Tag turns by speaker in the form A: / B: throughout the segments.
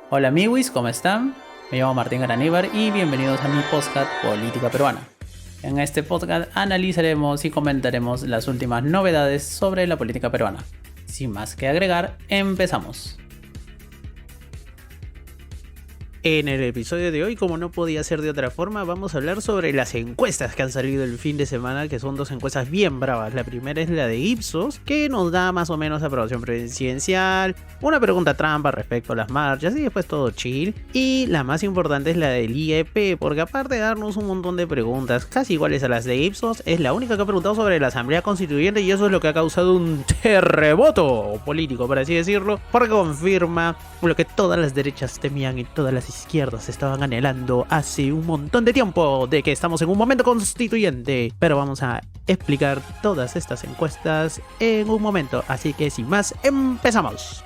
A: Hola amigos, ¿cómo están? Me llamo Martín Garaníbar y bienvenidos a mi podcast Política Peruana. En este podcast analizaremos y comentaremos las últimas novedades sobre la política peruana. Sin más que agregar, empezamos. En el episodio de hoy, como no podía ser de otra forma, vamos a hablar sobre las encuestas que han salido el fin de semana, que son dos encuestas bien bravas. La primera es la de Ipsos, que nos da más o menos aprobación presidencial, una pregunta trampa respecto a las marchas y después todo chill. Y la más importante es la del IEP, porque aparte de darnos un montón de preguntas casi iguales a las de Ipsos, es la única que ha preguntado sobre la Asamblea Constituyente y eso es lo que ha causado un terremoto político, por así decirlo, porque confirma lo que todas las derechas temían y todas las izquierdas estaban anhelando hace un montón de tiempo, de que estamos en un momento constituyente. Pero vamos a explicar todas estas encuestas en un momento, así que sin más, empezamos.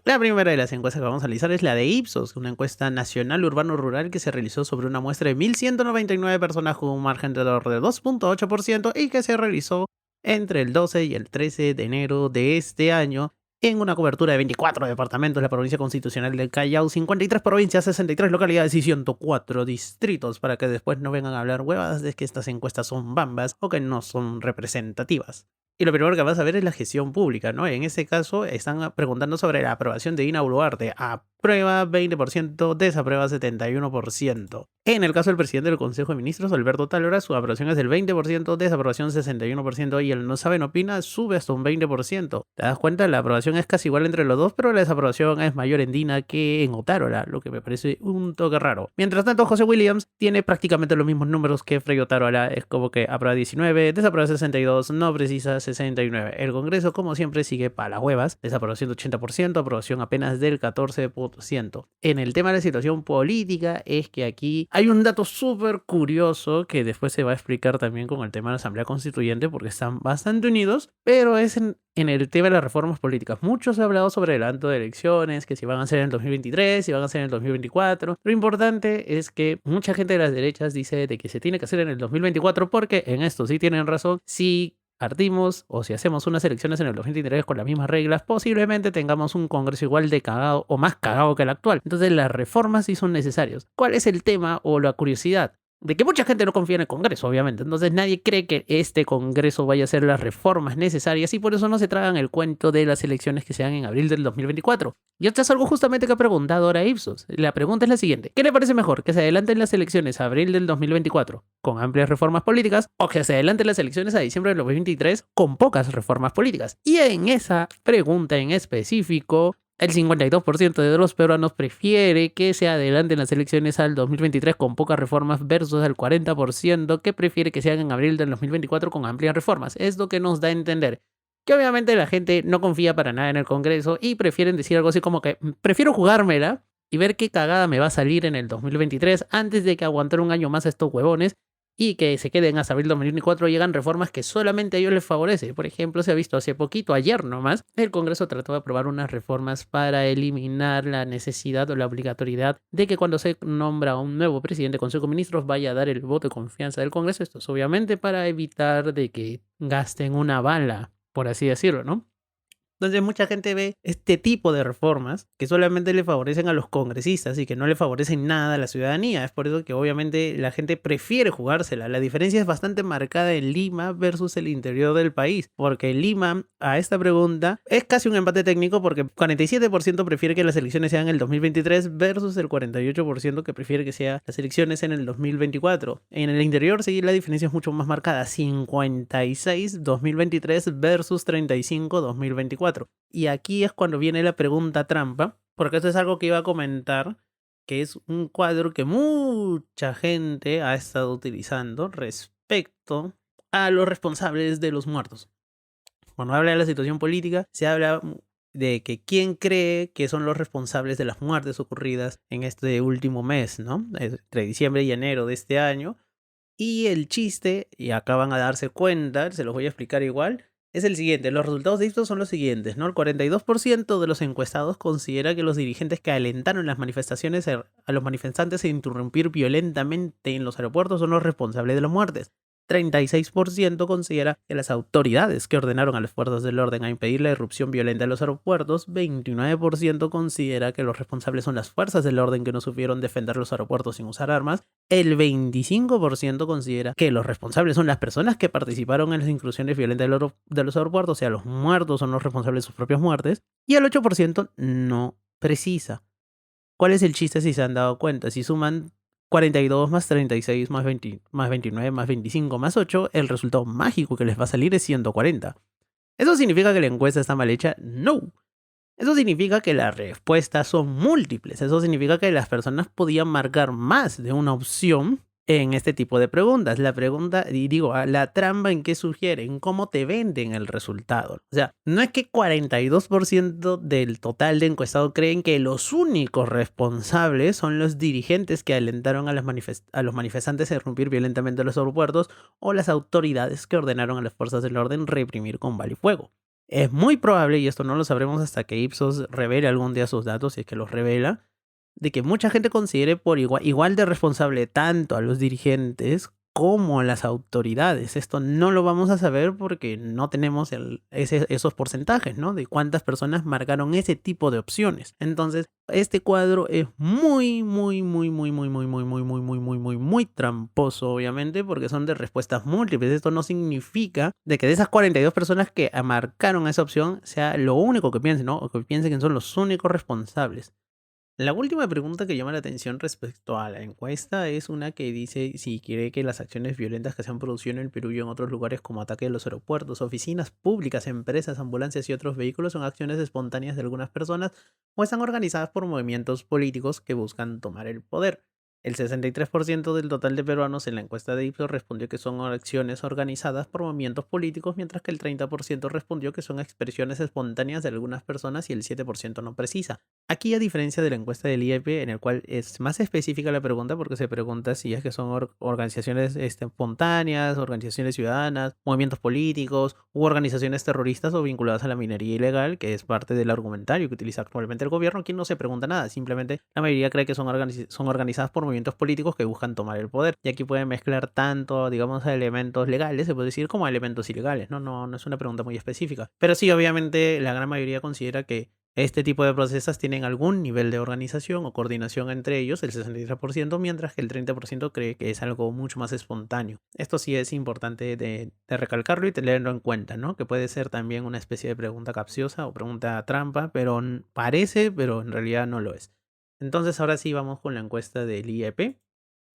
A: La primera de las encuestas que vamos a analizar es la de Ipsos, una encuesta nacional urbano-rural que se realizó sobre una muestra de 1.199 personas con un margen de error de 2.8% y que se realizó entre el 12 y el 13 de enero de este año en una cobertura de 24 departamentos de la provincia constitucional del Callao, 53 provincias, 63 localidades y 104 distritos, para que después no vengan a hablar huevadas de que estas encuestas son bambas o que no son representativas. Y lo primero que vas a ver es la gestión pública, ¿no? En este caso están preguntando sobre la aprobación de Dina Boluarte. Aprueba 20%, desaprueba 71%. En el caso del presidente del Consejo de Ministros, Alberto Talora, su aprobación es del 20%, desaprobación 61% y el no sabe no opina sube hasta un 20%. ¿Te das cuenta? La aprobación es casi igual entre los dos, pero la desaprobación es mayor en Dina que en Otárola, lo que me parece un toque raro. Mientras tanto, José Williams tiene prácticamente los mismos números que Frei Otárola. Es como que aprueba 19, desaprueba 62, no precisa 69. El Congreso, como siempre, sigue para las huevas. Desaprobación de 80%, aprobación apenas del 14%. En el tema de la situación política es que aquí hay un dato súper curioso que después se va a explicar también con el tema de la Asamblea Constituyente porque están bastante unidos, pero es en el tema de las reformas políticas. Mucho se ha hablado sobre el adelanto de elecciones, que si van a ser en el 2023, si van a ser en el 2024. Lo importante es que mucha gente de las derechas dice de que se tiene que hacer en el 2024 porque en esto sí tienen razón. Si partimos o si hacemos unas elecciones en el 2023 con las mismas reglas, posiblemente tengamos un Congreso igual de cagado o más cagado que el actual. Entonces las reformas sí son necesarias. ¿Cuál es el tema o la curiosidad? De que mucha gente no confía en el Congreso, obviamente. Entonces nadie cree que este Congreso vaya a hacer las reformas necesarias y por eso no se tragan el cuento de las elecciones que se dan en abril del 2024. Y esto es algo justamente que ha preguntado ahora Ipsos. La pregunta es la siguiente. ¿Qué le parece mejor? ¿Que se adelanten las elecciones a abril del 2024 con amplias reformas políticas o que se adelanten las elecciones a diciembre del 2023 con pocas reformas políticas? Y en esa pregunta en específico, el 52% de los peruanos prefiere que se adelanten las elecciones al 2023 con pocas reformas versus el 40% que prefiere que se hagan en abril del 2024 con amplias reformas. Es lo que nos da a entender que obviamente la gente no confía para nada en el Congreso y prefieren decir algo así como que prefiero jugármela y ver qué cagada me va a salir en el 2023 antes de que aguantar un año más a estos huevones y que se queden hasta abril 2024 llegan reformas que solamente a ellos les favorece. Por ejemplo, se ha visto hace poquito, ayer nomás, el Congreso trató de aprobar unas reformas para eliminar la necesidad o la obligatoriedad de que cuando se nombra un nuevo presidente de Consejo de Ministros vaya a dar el voto de confianza del Congreso. Esto es obviamente para evitar de que gasten una bala, por así decirlo, ¿no? Entonces mucha gente ve este tipo de reformas que solamente le favorecen a los congresistas y que no le favorecen nada a la ciudadanía. Es por eso que obviamente la gente prefiere jugársela. La diferencia es bastante marcada en Lima versus el interior del país. Porque en Lima, a esta pregunta, es casi un empate técnico porque 47% prefiere que las elecciones sean en el 2023 versus el 48% que prefiere que sean las elecciones en el 2024. En el interior sí la diferencia es mucho más marcada. 56 2023 versus 35 2024. Y aquí es cuando viene la pregunta trampa, porque esto es algo que iba a comentar, que es un cuadro que mucha gente ha estado utilizando respecto a los responsables de los muertos. Cuando habla de la situación política, se habla de que quién cree que son los responsables de las muertes ocurridas en este último mes, ¿no? Entre diciembre y enero de este año. Y el chiste, y acaban a darse cuenta, se los voy a explicar igual, es el siguiente. Los resultados de esto son los siguientes, ¿no? El 42% de los encuestados considera que los dirigentes que alentaron las manifestaciones a los manifestantes a interrumpir violentamente en los aeropuertos son los responsables de las muertes. 36% considera que las autoridades que ordenaron a las fuerzas del orden a impedir la irrupción violenta de los aeropuertos, 29% considera que los responsables son las fuerzas del orden que no supieron defender los aeropuertos sin usar armas, el 25% considera que los responsables son las personas que participaron en las incursiones violentas de los aeropuertos, o sea, los muertos son los responsables de sus propias muertes, y el 8% no precisa. ¿Cuál es el chiste si se han dado cuenta? Si suman 42 más 36 más 20, más 29 más 25 más 8, el resultado mágico que les va a salir es 140. ¿Eso significa que la encuesta está mal hecha? No. Eso significa que las respuestas son múltiples. Eso significa que las personas podían marcar más de una opción en este tipo de preguntas. La pregunta, y digo, la trampa en qué sugieren, cómo te venden el resultado. O sea, no es que 42% del total de encuestados creen que los únicos responsables son los dirigentes que alentaron a los manifestantes a irrumpir violentamente los aeropuertos o las autoridades que ordenaron a las fuerzas del orden reprimir con bala y fuego. Es muy probable, y esto no lo sabremos hasta que Ipsos revele algún día sus datos, si es que los revela, de que mucha gente considere por igual de responsable tanto a los dirigentes como a las autoridades. Esto no lo vamos a saber porque no tenemos esos porcentajes, ¿no? De cuántas personas marcaron ese tipo de opciones. Entonces, este cuadro es muy tramposo, obviamente, porque son de respuestas múltiples. Esto no significa de que de esas 42 personas que marcaron esa opción sea lo único que piensen, ¿no? O que piensen que son los únicos responsables. La última pregunta que llama la atención respecto a la encuesta es una que dice si quiere que las acciones violentas que se han producido en el Perú y en otros lugares como ataque a los aeropuertos, oficinas públicas, empresas, ambulancias y otros vehículos son acciones espontáneas de algunas personas o están organizadas por movimientos políticos que buscan tomar el poder. El 63% del total de peruanos en la encuesta de Ipsos respondió que son acciones organizadas por movimientos políticos, mientras que el 30% respondió que son expresiones espontáneas de algunas personas y el 7% no precisa. Aquí, a diferencia de la encuesta del IEP, en el cual es más específica la pregunta porque se pregunta si es que son organizaciones espontáneas, organizaciones ciudadanas, movimientos políticos u organizaciones terroristas o vinculadas a la minería ilegal, que es parte del argumentario que utiliza actualmente el gobierno. Aquí no se pregunta nada, simplemente la mayoría cree que son organizadas por movimientos políticos que buscan tomar el poder. Y aquí pueden mezclar tanto, digamos, elementos legales, se puede decir, como elementos ilegales. No es una pregunta muy específica. Pero sí, obviamente, la gran mayoría considera que este tipo de procesos tienen algún nivel de organización o coordinación entre ellos, el 63%, mientras que el 30% cree que es algo mucho más espontáneo. Esto sí es importante de recalcarlo y tenerlo en cuenta, ¿no? Que puede ser también una especie de pregunta capciosa o pregunta trampa, pero parece, pero en realidad no lo es. Entonces ahora sí vamos con la encuesta del IEP.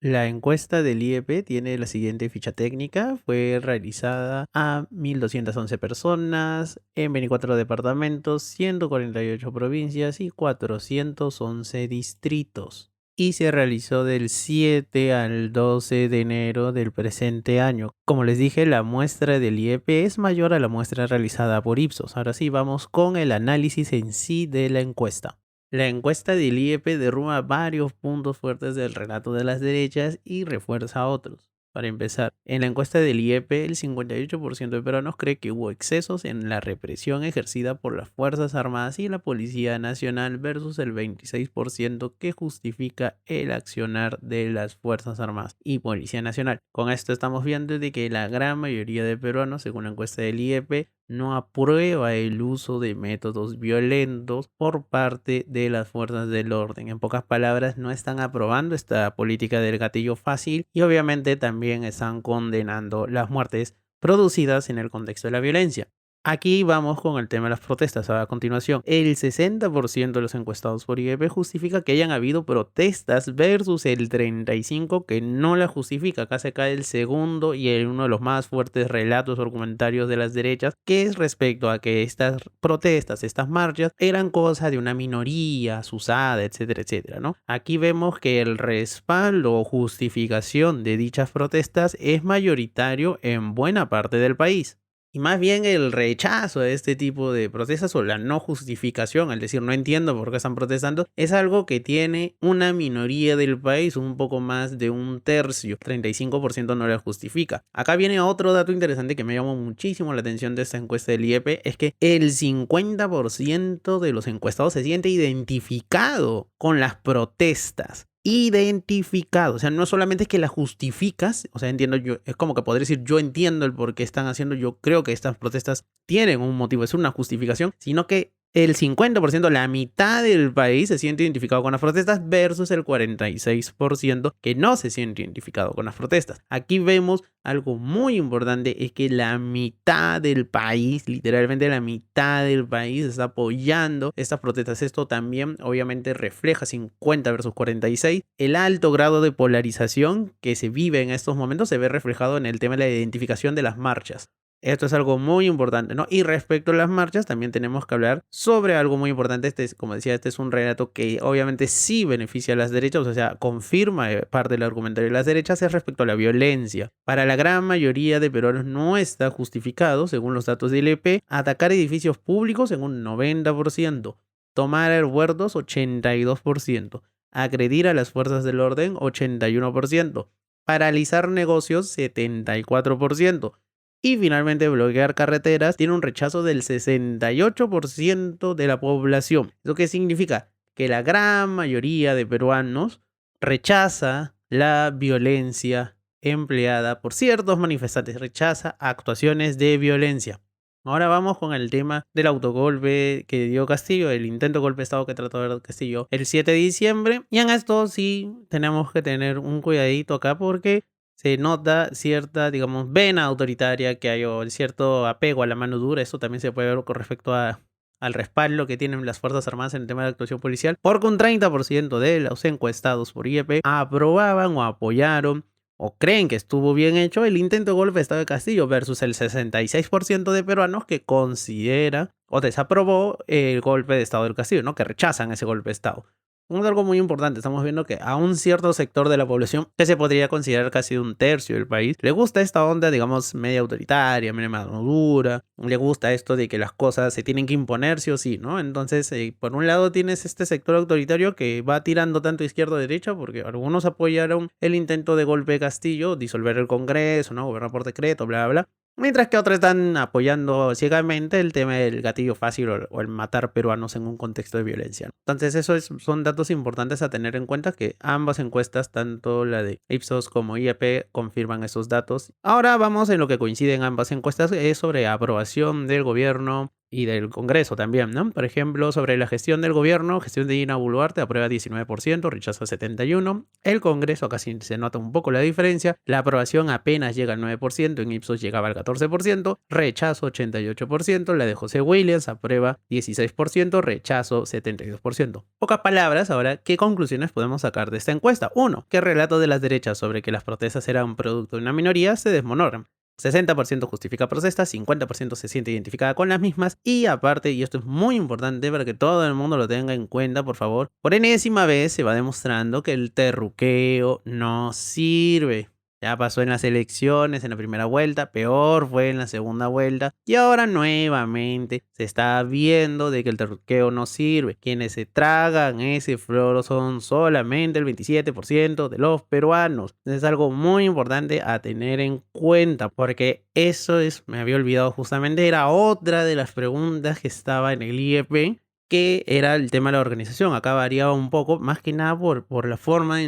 A: La encuesta del IEP tiene la siguiente ficha técnica. Fue realizada a 1.211 personas en 24 departamentos, 148 provincias y 411 distritos. Y se realizó del 7 al 12 de enero del presente año. Como les dije, la muestra del IEP es mayor a la muestra realizada por Ipsos. Ahora sí vamos con el análisis en sí de la encuesta. La encuesta del IEP derrumba varios puntos fuertes del relato de las derechas y refuerza otros. Para empezar, en la encuesta del IEP, el 58% de peruanos cree que hubo excesos en la represión ejercida por las Fuerzas Armadas y la Policía Nacional versus el 26% que justifica el accionar de las Fuerzas Armadas y Policía Nacional. Con esto estamos viendo de que la gran mayoría de peruanos, según la encuesta del IEP, no aprueba el uso de métodos violentos por parte de las fuerzas del orden. En pocas palabras, no están aprobando esta política del gatillo fácil y obviamente también están condenando las muertes producidas en el contexto de la violencia. Aquí vamos con el tema de las protestas. A continuación, el 60% de los encuestados por IEP justifica que hayan habido protestas versus el 35% que no la justifica. Acá se cae el segundo y uno de los más fuertes relatos o comentarios de las derechas, que es respecto a que estas protestas, estas marchas, eran cosa de una minoría asusada, etcétera, etcétera, ¿no? Aquí vemos que el respaldo o justificación de dichas protestas es mayoritario en buena parte del país. Y más bien el rechazo a este tipo de protestas o la no justificación, es decir, no entiendo por qué están protestando, es algo que tiene una minoría del país, un poco más de un tercio, 35% no la justifica. Acá viene otro dato interesante que me llamó muchísimo la atención de esta encuesta del IEP, es que el 50% de los encuestados se siente identificado con las protestas. identificado. O sea, no solamente es que la justificas, o sea, entiendo yo, es como que podría decir yo entiendo el por qué están haciendo, yo creo que estas protestas tienen un motivo, es una justificación, sino que el 50%, la mitad del país se siente identificado con las protestas versus el 46% que no se siente identificado con las protestas. Aquí vemos algo muy importante, es que la mitad del país, literalmente la mitad del país está apoyando estas protestas. Esto también obviamente refleja 50 versus 46. El alto grado de polarización que se vive en estos momentos se ve reflejado en el tema de la identificación de las marchas. Esto es algo muy importante, ¿no? Y respecto a las marchas, también tenemos que hablar sobre algo muy importante. Este es, como decía, este es un relato que obviamente sí beneficia a las derechas, o sea, confirma parte del argumentario de las derechas, es respecto a la violencia. Para la gran mayoría de peruanos no está justificado, según los datos del EP, atacar edificios públicos en un 90%, tomar aeropuertos 82%, agredir a las fuerzas del orden 81%, paralizar negocios 74%. Y finalmente bloquear carreteras tiene un rechazo del 68% de la población. ¿Eso qué significa? Que la gran mayoría de peruanos rechaza la violencia empleada por ciertos manifestantes, rechaza actuaciones de violencia. Ahora vamos con el tema del autogolpe que dio Castillo, el intento de golpe de Estado que trató de dar Castillo el 7 de diciembre. Y en esto sí tenemos que tener un cuidadito acá porque se nota cierta, digamos, vena autoritaria que hay o cierto apego a la mano dura. Eso también se puede ver con respecto al respaldo que tienen las Fuerzas Armadas en el tema de la actuación policial, porque un 30% de los encuestados por IEP aprobaban o apoyaron o creen que estuvo bien hecho el intento de golpe de Estado de Castillo versus el 66% de peruanos que considera o desaprobó el golpe de Estado del Castillo, ¿no? Que rechazan ese golpe de Estado. Es algo muy importante, estamos viendo que a un cierto sector de la población, que se podría considerar casi un tercio del país, le gusta esta onda, digamos, media autoritaria, media mano dura, le gusta esto de que las cosas se tienen que imponer sí o sí, ¿no? Entonces, por un lado tienes este sector autoritario que va tirando tanto izquierda o derecha, porque algunos apoyaron el intento de golpe de Castillo, disolver el Congreso, ¿no? Gobernar por decreto, bla, bla, bla. Mientras que otros están apoyando ciegamente el tema del gatillo fácil o el matar peruanos en un contexto de violencia. Entonces son datos importantes a tener en cuenta que ambas encuestas, tanto la de Ipsos como IEP, confirman esos datos. Ahora vamos en lo que coinciden ambas encuestas, es sobre aprobación del gobierno y del Congreso también, ¿no? Por ejemplo, sobre la gestión del gobierno, gestión de Dina Boluarte aprueba 19%, rechaza 71%. El Congreso, acá sí se nota un poco la diferencia. La aprobación apenas llega al 9%, en Ipsos llegaba al 14%, rechazo 88%. La de José Williams aprueba 16%, rechazo 72%. Pocas palabras, ahora, ¿qué conclusiones podemos sacar de esta encuesta? 1. Que el relato de las derechas sobre que las protestas eran producto de una minoría se desmonoran. 60% justifica protestas, 50% se siente identificada con las mismas y aparte, y esto es muy importante para que todo el mundo lo tenga en cuenta, por favor, por enésima vez se va demostrando que el terruqueo no sirve. Ya pasó en las elecciones, en la primera vuelta, peor fue en la segunda vuelta y ahora nuevamente se está viendo de que el terruqueo no sirve. Quienes se tragan ese floro son solamente el 27% de los peruanos. Es algo muy importante a tener en cuenta porque eso es, me había olvidado justamente, era otra de las preguntas que estaba en el IEP, que era el tema de la organización. Acá variaba un poco, más que nada por la forma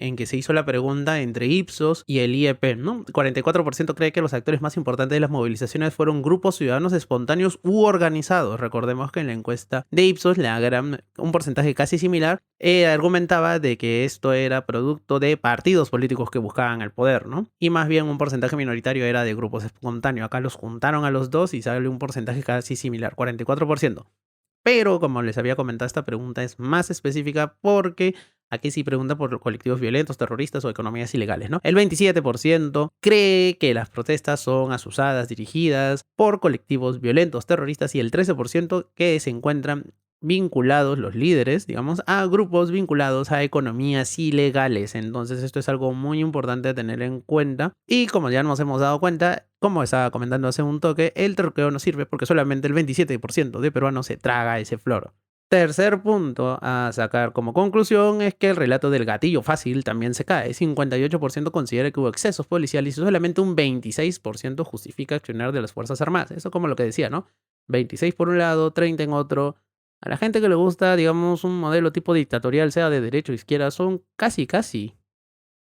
A: en que se hizo la pregunta entre Ipsos y el IEP, ¿no? 44% cree que los actores más importantes de las movilizaciones fueron grupos ciudadanos espontáneos u organizados. Recordemos que en la encuesta de Ipsos, un porcentaje casi similar, argumentaba de que esto era producto de partidos políticos que buscaban el poder, ¿no? Y más bien un porcentaje minoritario era de grupos espontáneos. Acá los juntaron a los dos y sale un porcentaje casi similar, 44%. Pero, como les había comentado, esta pregunta es más específica porque aquí sí pregunta por colectivos violentos, terroristas o economías ilegales, ¿no? El 27% cree que las protestas son asusadas, dirigidas por colectivos violentos, terroristas y el 13% que se encuentran vinculados, los líderes, digamos, a grupos vinculados a economías ilegales. Entonces esto es algo muy importante a tener en cuenta y como ya nos hemos dado cuenta, como estaba comentando hace un toque, el terruqueo no sirve porque solamente el 27% de peruanos se traga ese floro. Tercer punto a sacar como conclusión es que el relato del gatillo fácil también se cae. 58% considera que hubo excesos policiales y solamente un 26% justifica accionar de las Fuerzas Armadas. Eso como lo que decía, ¿no? 26 por un lado, 30 en otro. A la gente que le gusta, digamos, un modelo tipo dictatorial, sea de derecha o izquierda, son casi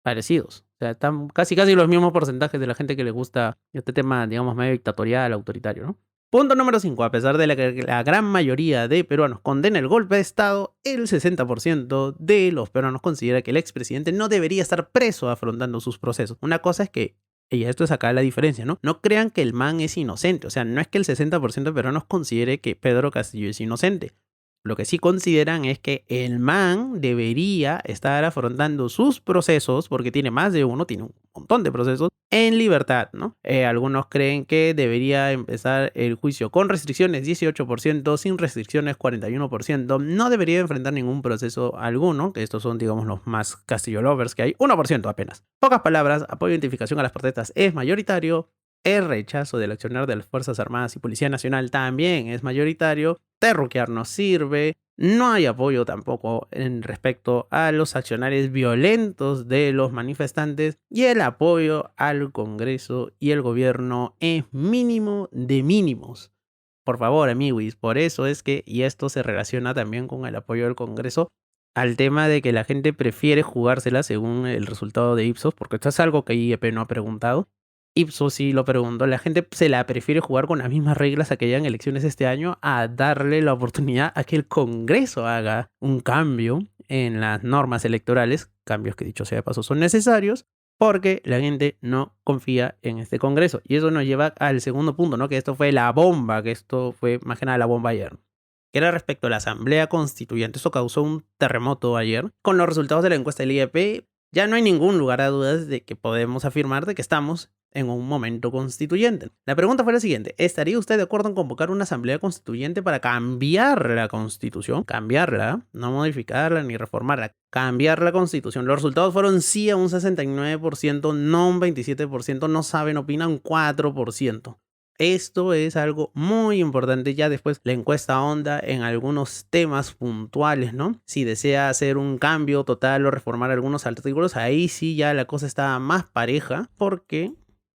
A: parecidos. O sea, están casi los mismos porcentajes de la gente que le gusta este tema, digamos, medio dictatorial, autoritario, ¿no? Punto número 5. A pesar de que la gran mayoría de peruanos condena el golpe de Estado, el 60% de los peruanos considera que el expresidente no debería estar preso afrontando sus procesos. Una cosa es que, y esto es acá la diferencia, ¿no? No crean que el man es inocente. O sea, no es que el 60% de peruanos considere que Pedro Castillo es inocente. Lo que sí consideran es que el man debería estar afrontando sus procesos, porque tiene más de uno, tiene un montón de procesos, en libertad, ¿no? Algunos creen que debería empezar el juicio con restricciones 18%, sin restricciones 41%, no debería enfrentar ningún proceso alguno, que estos son, digamos, los más Castillo lovers que hay, 1% apenas. Pocas palabras, apoyo e identificación a las protestas es mayoritario. El rechazo del accionar de las Fuerzas Armadas y Policía Nacional también es mayoritario. Terruquear no sirve. No hay apoyo tampoco en respecto a los accionarios violentos de los manifestantes. Y el apoyo al Congreso y el gobierno es mínimo de mínimos. Por favor, amiguis, por eso es que, y esto se relaciona también con el apoyo del Congreso, al tema de que la gente prefiere jugársela según el resultado de Ipsos, porque esto es algo que IEP no ha preguntado. Ipsos sí lo preguntó, la gente se la prefiere jugar con las mismas reglas a que hayan elecciones este año a darle la oportunidad a que el Congreso haga un cambio en las normas electorales, cambios que dicho sea de paso son necesarios, porque la gente no confía en este Congreso. Y eso nos lleva al segundo punto, ¿no? Que esto fue la bomba, que esto fue más que nada la bomba ayer. Que era respecto a la Asamblea Constituyente. Esto causó un terremoto ayer. Con los resultados de la encuesta del IEP, ya no hay ningún lugar a dudas de que podemos afirmar de que estamos en un momento constituyente. La pregunta fue la siguiente: ¿estaría usted de acuerdo en convocar una asamblea constituyente para cambiar la constitución? Cambiarla, no modificarla ni reformarla, cambiar la constitución. Los resultados fueron sí a un 69%, no un 27%, no saben, opinan un 4%. Esto es algo muy importante. Ya después la encuesta ahonda en algunos temas puntuales, ¿no? Si desea hacer un cambio total o reformar algunos artículos, ahí sí ya la cosa está más pareja, porque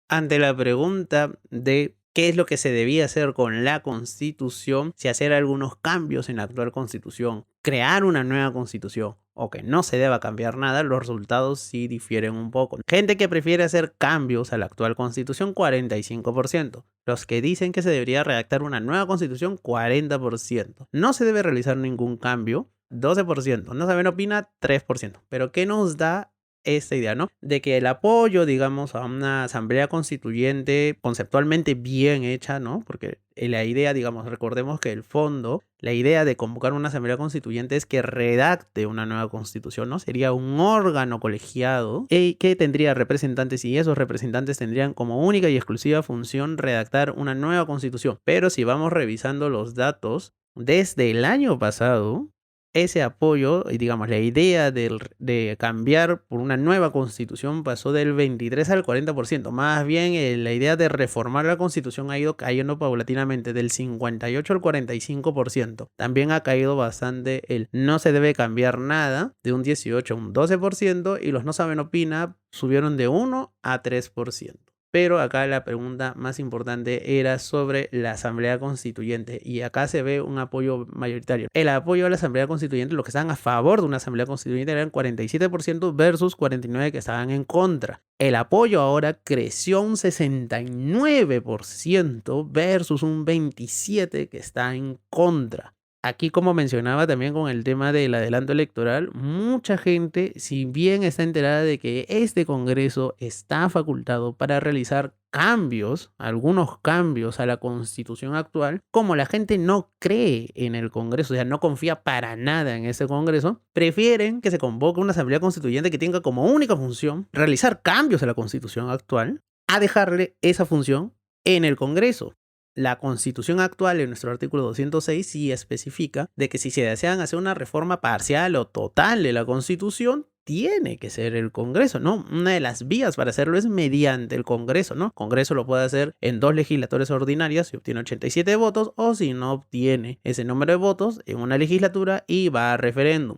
A: ante la pregunta de qué es lo que se debía hacer con la Constitución, si hacer algunos cambios en la actual Constitución, crear una nueva Constitución o que no se deba cambiar nada, los resultados sí difieren un poco. Gente que prefiere hacer cambios a la actual Constitución, 45%. Los que dicen que se debería redactar una nueva Constitución, 40%. No se debe realizar ningún cambio, 12%. No saben, opina, 3%. Pero ¿qué nos da esta idea, ¿no? De que el apoyo, digamos, a una asamblea constituyente conceptualmente bien hecha, ¿no? Porque la idea, digamos, recordemos que el fondo, la idea de convocar una asamblea constituyente es que redacte una nueva constitución, ¿no? Sería un órgano colegiado que tendría representantes, y esos representantes tendrían como única y exclusiva función redactar una nueva constitución. Pero si vamos revisando los datos, desde el año pasado, ese apoyo y, digamos, la idea de cambiar por una nueva constitución pasó del 23 al 40%. Más bien la idea de reformar la constitución ha ido cayendo paulatinamente del 58 al 45%. También ha caído bastante el no se debe cambiar nada, de un 18 a un 12%, y los no saben opina subieron de 1 a 3%. Pero acá la pregunta más importante era sobre la Asamblea Constituyente, y acá se ve un apoyo mayoritario. El apoyo a la Asamblea Constituyente, los que estaban a favor de una Asamblea Constituyente eran 47% versus 49% que estaban en contra. El apoyo ahora creció un 69% versus un 27% que está en contra. Aquí, como mencionaba también con el tema del adelanto electoral, mucha gente, si bien está enterada de que este Congreso está facultado para realizar cambios, algunos cambios a la Constitución actual, como la gente no cree en el Congreso, o sea, no confía para nada en ese Congreso, prefieren que se convoque una Asamblea Constituyente que tenga como única función realizar cambios a la Constitución actual, a dejarle esa función en el Congreso. La Constitución actual, en nuestro artículo 206, sí especifica de que si se desean hacer una reforma parcial o total de la Constitución, tiene que ser el Congreso, ¿no? Una de las vías para hacerlo es mediante el Congreso, ¿no? El Congreso lo puede hacer en 2 legislaturas ordinarias si obtiene 87 votos, o si no obtiene ese número de votos en una legislatura y va a referéndum.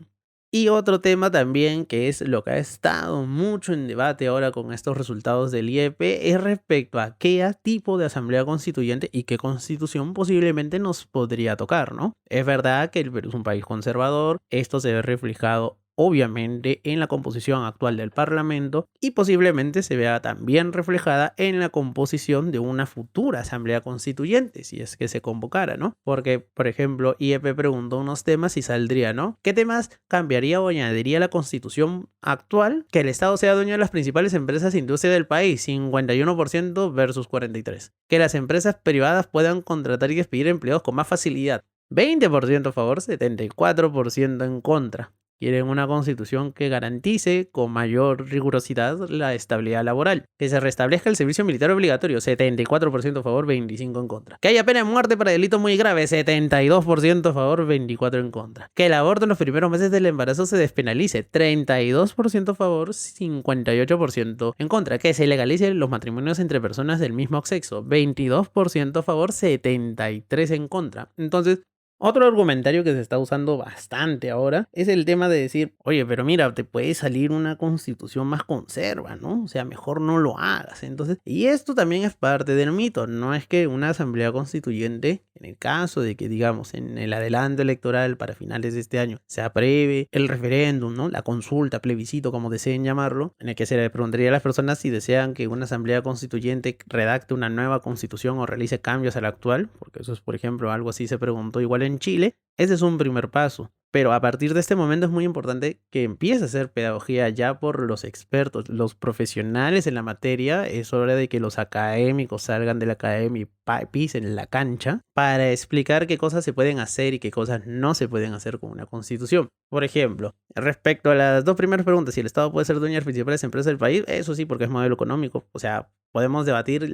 A: Y otro tema también, que es lo que ha estado mucho en debate ahora con estos resultados del IEP, es respecto a qué tipo de asamblea constituyente y qué constitución posiblemente nos podría tocar, ¿no? Es verdad que el Perú es un país conservador, esto se ve reflejado obviamente en la composición actual del Parlamento y posiblemente se vea también reflejada en la composición de una futura asamblea constituyente, si es que se convocara, ¿no? Porque, por ejemplo, IEP preguntó unos temas y saldría, ¿no? ¿Qué temas cambiaría o añadiría la constitución actual? Que el Estado sea dueño de las principales empresas de industria del país, 51% versus 43%. Que las empresas privadas puedan contratar y despedir empleados con más facilidad, 20% a favor, 74% en contra. Quieren una constitución que garantice con mayor rigurosidad la estabilidad laboral. Que se restablezca el servicio militar obligatorio, 74% a favor, 25% en contra. Que haya pena de muerte para delitos muy graves, 72% a favor, 24% en contra. Que el aborto en los primeros meses del embarazo se despenalice, 32% a favor, 58% en contra. Que se legalicen los matrimonios entre personas del mismo sexo, 22% a favor, 73% en contra. Entonces, otro argumentario que se está usando bastante ahora es el tema de decir, oye, pero mira, te puede salir una constitución más conserva, ¿no? O sea, mejor no lo hagas. Entonces, y esto también es parte del mito. No es que una asamblea constituyente, en el caso de que, digamos, en el adelanto electoral para finales de este año, se apruebe el referéndum, ¿no? La consulta, plebiscito, como deseen llamarlo, en el que se le preguntaría a las personas si desean que una asamblea constituyente redacte una nueva constitución o realice cambios a la actual, porque eso es, por ejemplo, algo así se preguntó igual en Chile. Ese es un primer paso. Pero a partir de este momento es muy importante que empiece a hacer pedagogía ya por los expertos, los profesionales en la materia. Es hora de que los académicos salgan de la academia y pisen la cancha para explicar qué cosas se pueden hacer y qué cosas no se pueden hacer con una constitución. Por ejemplo, respecto a las dos primeras preguntas, si el Estado puede ser dueño de las principales empresas del país, eso sí, porque es modelo económico. O sea, podemos debatir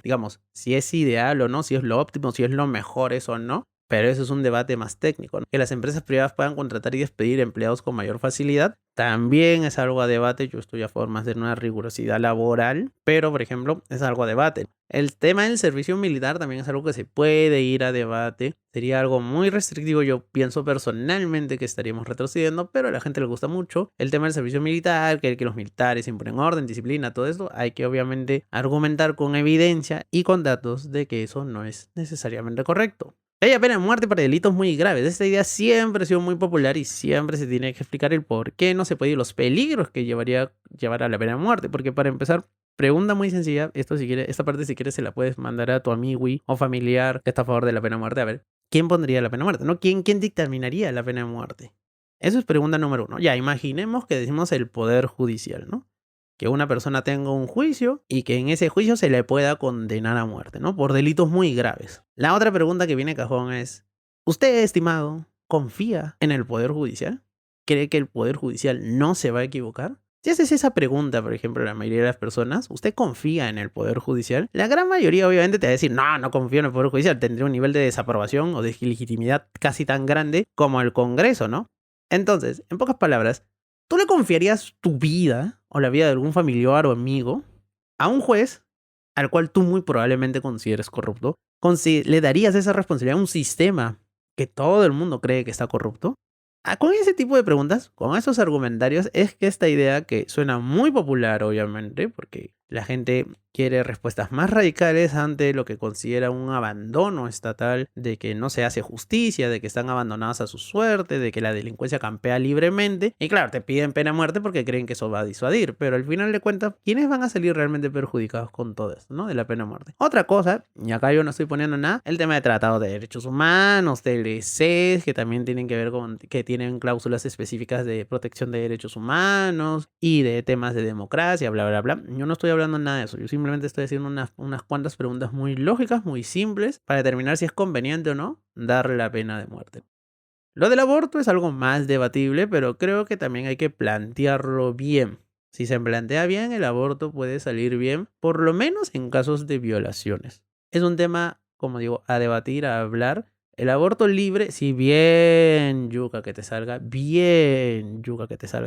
A: digamos, si es ideal o no, si es lo óptimo, si es lo mejor eso o no. Pero eso es un debate más técnico, ¿no? Que las empresas privadas puedan contratar y despedir empleados con mayor facilidad también es algo a debate. Yo estoy a favor más de una rigurosidad laboral, pero por ejemplo es algo a debate. El tema del servicio militar también es algo que se puede ir a debate. Sería algo muy restrictivo. Yo pienso personalmente que estaríamos retrocediendo, pero a la gente le gusta mucho el tema del servicio militar, que los militares imponen orden, disciplina, todo esto. Hay que obviamente argumentar con evidencia y con datos de que eso no es necesariamente correcto. Hay pena de muerte para delitos muy graves. Esta idea siempre ha sido muy popular y siempre se tiene que explicar el por qué no se puede ir, los peligros que llevar a la pena de muerte. Porque para empezar, pregunta muy sencilla, esta parte si quieres se la puedes mandar a tu amigo o familiar que está a favor de la pena de muerte. A ver, ¿quién pondría la pena de muerte? ¿No? ¿Quién dictaminaría la pena de muerte? Eso es pregunta número 1. Ya, imaginemos que decimos el poder judicial, ¿no? Que una persona tenga un juicio y que en ese juicio se le pueda condenar a muerte, ¿no? Por delitos muy graves. La otra pregunta que viene a cajón es, ¿usted, estimado, confía en el Poder Judicial? ¿Cree que el Poder Judicial no se va a equivocar? Si haces esa pregunta, por ejemplo, a la mayoría de las personas, ¿usted confía en el Poder Judicial? La gran mayoría obviamente te va a decir, no confío en el Poder Judicial. Tendría un nivel de desaprobación o de ilegitimidad casi tan grande como el Congreso, ¿no? Entonces, en pocas palabras, ¿tú le confiarías tu vida o la vida de algún familiar o amigo a un juez al cual tú muy probablemente consideres corrupto? ¿Le darías esa responsabilidad a un sistema que todo el mundo cree que está corrupto? Con ese tipo de preguntas, con esos argumentarios, es que esta idea, que suena muy popular obviamente, porque la gente quiere respuestas más radicales ante lo que considera un abandono estatal, de que no se hace justicia, de que están abandonados a su suerte, de que la delincuencia campea libremente. Y claro, te piden pena de muerte porque creen que eso va a disuadir, pero al final de cuentas, ¿quiénes van a salir realmente perjudicados con todo esto, ¿no? De la pena de muerte. Otra cosa, y acá yo no estoy poniendo nada, el tema de tratados de derechos humanos, TLCs, que también tienen que ver con que tienen cláusulas específicas de protección de derechos humanos y de temas de democracia, bla, bla, bla. Yo no estoy hablando nada de eso. Yo simplemente estoy haciendo unas cuantas preguntas muy lógicas, muy simples, para determinar si es conveniente o no darle la pena de muerte. Lo del aborto es algo más debatible, pero creo que también hay que plantearlo bien. Si se plantea bien, el aborto puede salir bien, por lo menos en casos de violaciones. Es un tema, como digo, a debatir, a hablar. El aborto libre, si bien yuca que te salga,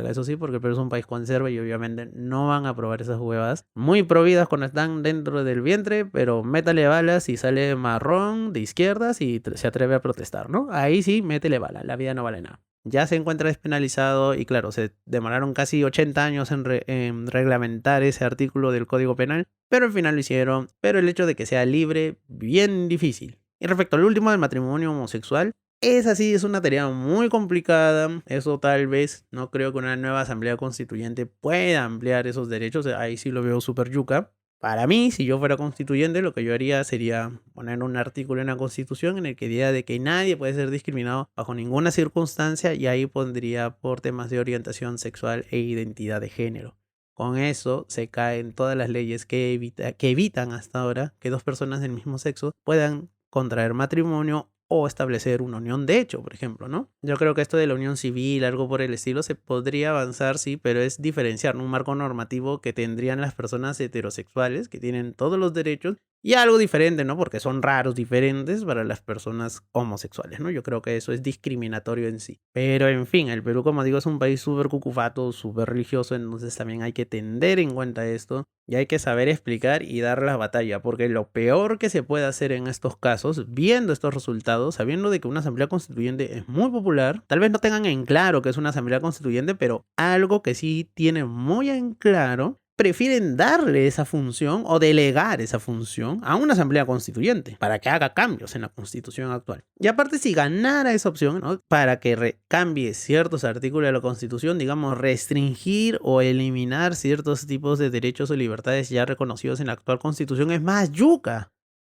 A: eso sí, porque el Perú es un país conserva y obviamente no van a aprobar esas huevadas. Muy prohibidas cuando están dentro del vientre, pero métale balas y sale marrón de izquierdas y se atreve a protestar, ¿no? Ahí sí, métele bala, la vida no vale nada. ya se encuentra despenalizado y claro, se demoraron casi 80 años en reglamentar ese artículo del Código Penal, pero al final lo hicieron, pero el hecho de que sea libre, bien difícil. Y respecto al último del matrimonio homosexual, es así, es una tarea muy complicada. Eso tal vez, no creo que una nueva asamblea constituyente pueda ampliar esos derechos. Ahí sí lo veo súper yuca. Para mí, si yo fuera constituyente, lo que yo haría sería poner un artículo en la Constitución en el que diga de que nadie puede ser discriminado bajo ninguna circunstancia, y ahí pondría por temas de orientación sexual e identidad de género. Con eso se caen todas las leyes que evitan hasta ahora que dos personas del mismo sexo puedan contraer matrimonio o establecer una unión de hecho, por ejemplo, ¿no? Yo creo que esto de la unión civil, algo por el estilo, se podría avanzar, sí, pero es diferenciar, ¿no?, un marco normativo que tendrían las personas heterosexuales, que tienen todos los derechos, y algo diferente, ¿no? Porque son raros, diferentes para las personas homosexuales, ¿no? Yo creo que eso es discriminatorio en sí. Pero en fin, el Perú, como digo, es un país súper cucufato, súper religioso, entonces también hay que tener en cuenta esto y hay que saber explicar y dar la batalla, porque lo peor que se puede hacer en estos casos, viendo estos resultados, sabiendo de que una asamblea constituyente es muy popular, tal vez no tengan en claro que es una asamblea constituyente, pero algo que sí tienen muy en claro, prefieren darle esa función o delegar esa función a una asamblea constituyente para que haga cambios en la constitución actual. Y aparte, si ganara esa opción, ¿no?, para que cambie ciertos artículos de la constitución, digamos, restringir o eliminar ciertos tipos de derechos o libertades ya reconocidos en la actual constitución, es más yuca.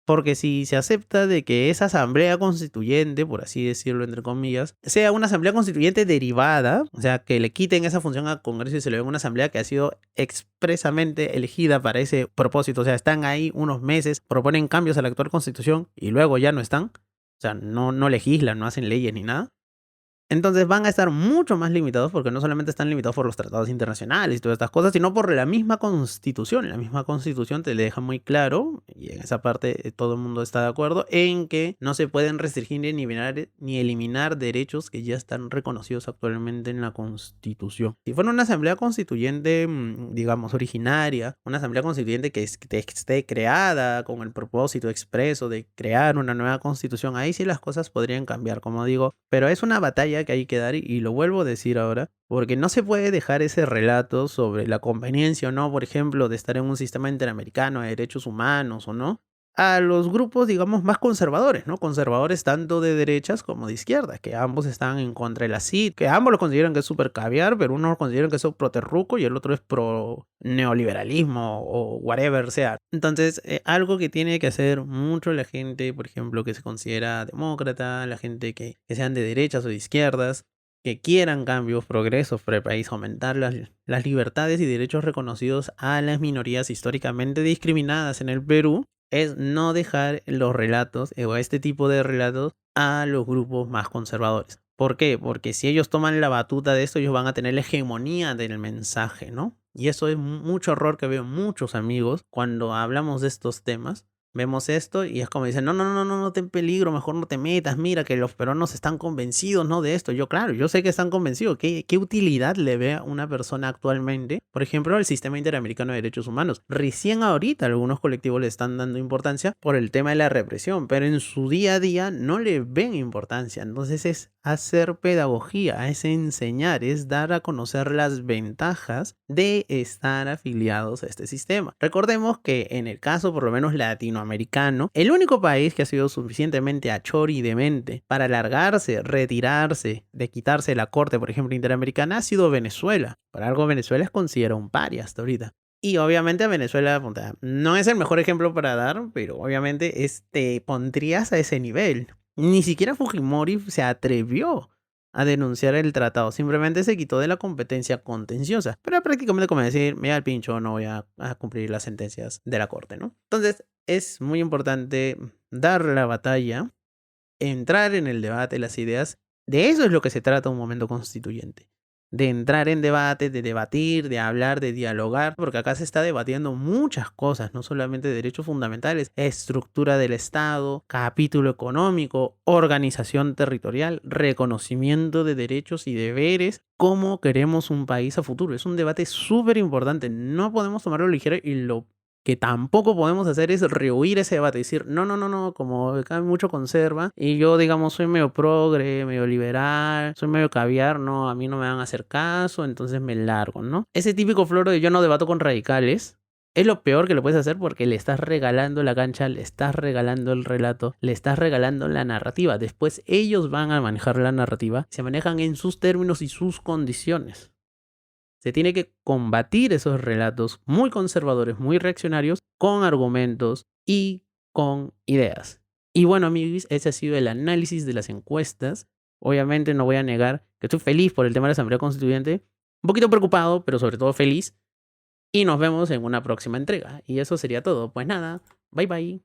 A: Porque si se acepta de que esa asamblea constituyente, por así decirlo entre comillas, sea una asamblea constituyente derivada, o sea, que le quiten esa función al Congreso y se le den una asamblea que ha sido expresamente elegida para ese propósito, o sea, están ahí unos meses, proponen cambios a la actual constitución y luego ya no están, o sea, no legislan, no hacen leyes ni nada. Entonces van a estar mucho más limitados, porque no solamente están limitados por los tratados internacionales y todas estas cosas, sino por la misma constitución. La misma constitución te deja muy claro, y en esa parte todo el mundo está de acuerdo, en que no se pueden restringir ni eliminar derechos que ya están reconocidos actualmente en la constitución. Si fuera una asamblea constituyente, digamos, originaria, una asamblea constituyente que esté creada con el propósito expreso de crear una nueva constitución, ahí sí las cosas podrían cambiar, como digo, pero es una batalla que hay que dar, y lo vuelvo a decir ahora, porque no se puede dejar ese relato sobre la conveniencia o no, por ejemplo, de estar en un sistema interamericano de derechos humanos o no, a los grupos, digamos, más conservadores, ¿no? Conservadores tanto de derechas como de izquierda, que ambos están en contra de la CID, que ambos lo consideran que es súper caviar, pero uno lo considera que es pro terruco y el otro es pro neoliberalismo o whatever sea. Entonces, algo que tiene que hacer mucho la gente, por ejemplo, que se considera demócrata, la gente que sean de derechas o de izquierdas, que quieran cambios, progresos para el país, aumentar las libertades y derechos reconocidos a las minorías históricamente discriminadas en el Perú, es no dejar los relatos o este tipo de relatos a los grupos más conservadores. ¿Por qué? Porque si ellos toman la batuta de esto, ellos van a tener la hegemonía del mensaje, ¿no? Y eso es mucho error que veo muchos amigos cuando hablamos de estos temas. Vemos esto y es como dicen, no te en peligro, mejor no te metas, mira que los peruanos están convencidos, ¿no?, de esto. Yo, claro, yo sé que están convencidos. ¿Qué utilidad le ve a una persona actualmente, por ejemplo, al sistema interamericano de derechos humanos? Recién ahorita algunos colectivos le están dando importancia por el tema de la represión, pero en su día a día no le ven importancia. Entonces es hacer pedagogía, es enseñar, es dar a conocer las ventajas de estar afiliados a este sistema. Recordemos que en el caso, por lo menos latinoamericano, el único país que ha sido suficientemente achori y demente para alargarse, retirarse, de quitarse la corte, por ejemplo, interamericana, ha sido Venezuela. Por algo Venezuela es considerado un paria hasta ahorita. Y obviamente a Venezuela no es el mejor ejemplo para dar, pero obviamente te pondrías a ese nivel. Ni siquiera Fujimori se atrevió a denunciar el tratado, simplemente se quitó de la competencia contenciosa, pero prácticamente como decir, me da el pincho, no voy a cumplir las sentencias de la corte, ¿no? Entonces es muy importante dar la batalla, entrar en el debate, las ideas. De eso es lo que se trata un momento constituyente, de entrar en debate, de debatir, de hablar, de dialogar, porque acá se está debatiendo muchas cosas, no solamente derechos fundamentales, estructura del Estado, capítulo económico, organización territorial, reconocimiento de derechos y deberes, cómo queremos un país a futuro. Es un debate súper importante, no podemos tomarlo ligero, y lo que tampoco podemos hacer es rehuir ese debate, decir, no, no, no, no, como acá hay mucho conserva y yo, digamos, soy medio progre, medio liberal, soy medio caviar, no, a mí no me van a hacer caso, entonces me largo, ¿no? Ese típico floro de yo no debato con radicales es lo peor que lo puedes hacer porque le estás regalando la cancha, le estás regalando el relato, le estás regalando la narrativa. Después ellos van a manejar la narrativa, se manejan en sus términos y sus condiciones. Se tiene que combatir esos relatos muy conservadores, muy reaccionarios, con argumentos y con ideas. Y bueno, amigos, ese ha sido el análisis de las encuestas. Obviamente no voy a negar que estoy feliz por el tema de la Asamblea Constituyente. Un poquito preocupado, pero sobre todo feliz. Y nos vemos en una próxima entrega. Y eso sería todo. Pues nada, bye bye.